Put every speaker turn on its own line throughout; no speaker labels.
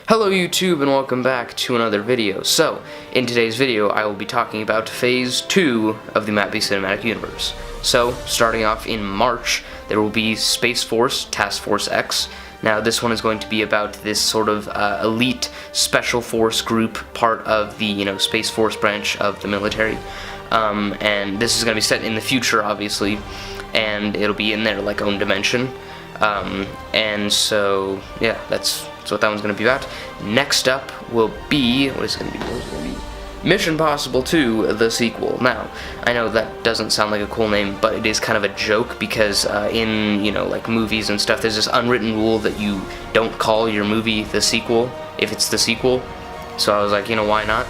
Hello YouTube and welcome back to another video. So, in today's video I will be talking about Phase 2 of the Map B Cinematic Universe. So, starting off in March, there will be Space Force Task Force X. Now this one is going to be about this sort of elite special force group, part of the, Space Force branch of the military. And this is going to be set in the future, obviously, and it'll be in their, own dimension. And so, yeah, that's what that one's going to be about. Next up will be, what is it going to be? Mission Possible 2, the sequel. Now, I know that doesn't sound like a cool name, but it is kind of a joke because in, movies and stuff, there's this unwritten rule that you don't call your movie the sequel if it's the sequel. So I was like, why not?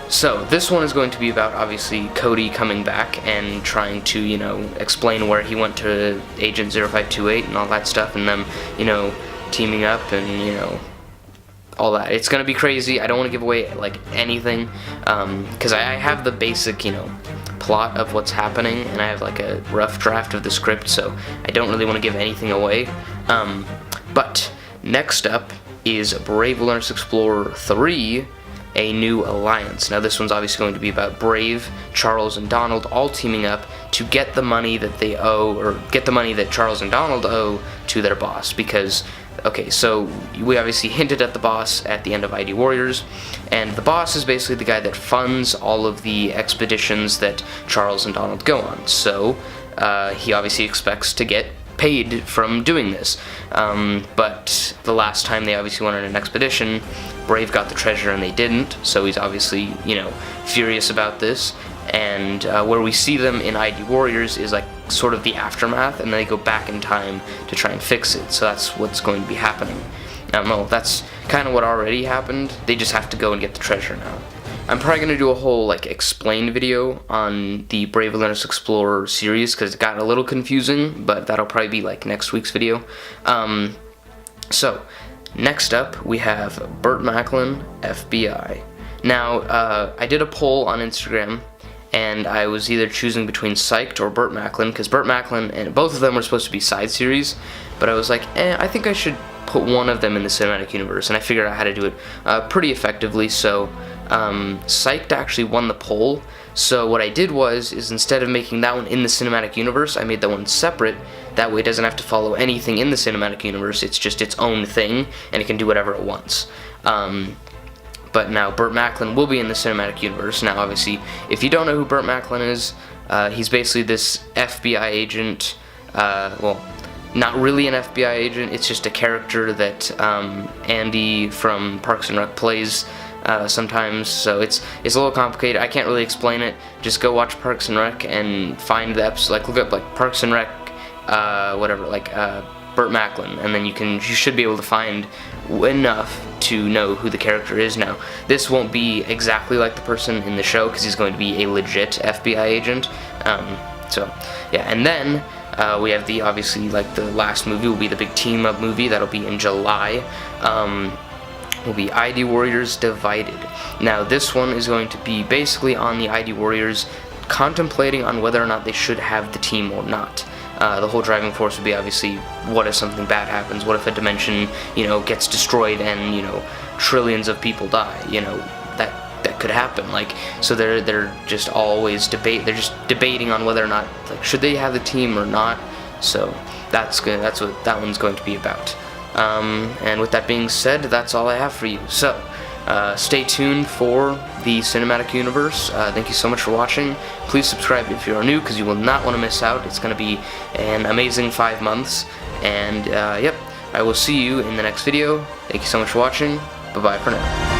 So this one is going to be about, obviously, Cody coming back and trying to, explain where he went to Agent 0528 and all that stuff, and them, teaming up and, all that. It's gonna be crazy. I don't want to give away, anything, because I have the basic, plot of what's happening, and I have, a rough draft of the script, so I don't really want to give anything away. But next up is Brave Wilderness Explorer 3, A New Alliance. Now this one's obviously going to be about Brave, Charles, and Donald all teaming up to get the money that they owe, or get the money that Charles and Donald owe to their boss, because, okay, so we obviously hinted at the boss at the end of ID Warriors, and the boss is basically the guy that funds all of the expeditions that Charles and Donald go on, so he obviously expects to get paid from doing this, but the last time they obviously went on an expedition, Brave got the treasure and they didn't, so he's obviously, furious about this, and where we see them in ID Warriors is sort of the aftermath, and then they go back in time to try and fix it, so that's what's going to be happening. No, that's kind of what already happened. They just have to go and get the treasure now. I'm probably going to do a whole, explain video on the Brave Wilderness Explorer series, because it got a little confusing, but that'll probably be, next week's video. So, next up, we have Burt Macklin, FBI. Now, I did a poll on Instagram, and I was either choosing between Psyched or Burt Macklin, because Burt Macklin, and both of them were supposed to be side series, but I was like, I think I should put one of them in the cinematic universe, and I figured out how to do it pretty effectively, so Psyched actually won the poll. So what I did is instead of making that one in the cinematic universe, I made that one separate. That way it doesn't have to follow anything in the cinematic universe, it's just its own thing, and it can do whatever it wants. But now Burt Macklin will be in the cinematic universe. Now obviously, if you don't know who Burt Macklin is, he's basically this FBI agent, well, not really an FBI agent, it's just a character that Andy from Parks and Rec plays sometimes, so it's a little complicated. I can't really explain it. Just go watch Parks and Rec and find the episode, look up Parks and Rec, whatever, Burt Macklin, and then you should be able to find enough to know who the character is. Now, this won't be exactly like the person in the show, because he's going to be a legit FBI agent. So yeah, and then we have obviously the last movie will be the big team up movie that'll be in July. Will be ID Warriors Divided. Now this one is going to be basically on the ID Warriors contemplating on whether or not they should have the team or not. The whole driving force would be obviously, what if something bad happens? What if a dimension, gets destroyed and, trillions of people die? That could happen. So they're just always they're just debating on whether or not, should they have the team or not? So that's what that one's going to be about. And with that being said, that's all I have for you. So, stay tuned for the cinematic universe. Thank you so much for watching. Please subscribe if you are new, because you will not want to miss out. It's going to be an amazing 5 months. And, yep, I will see you in the next video. Thank you so much for watching. Bye-bye for now.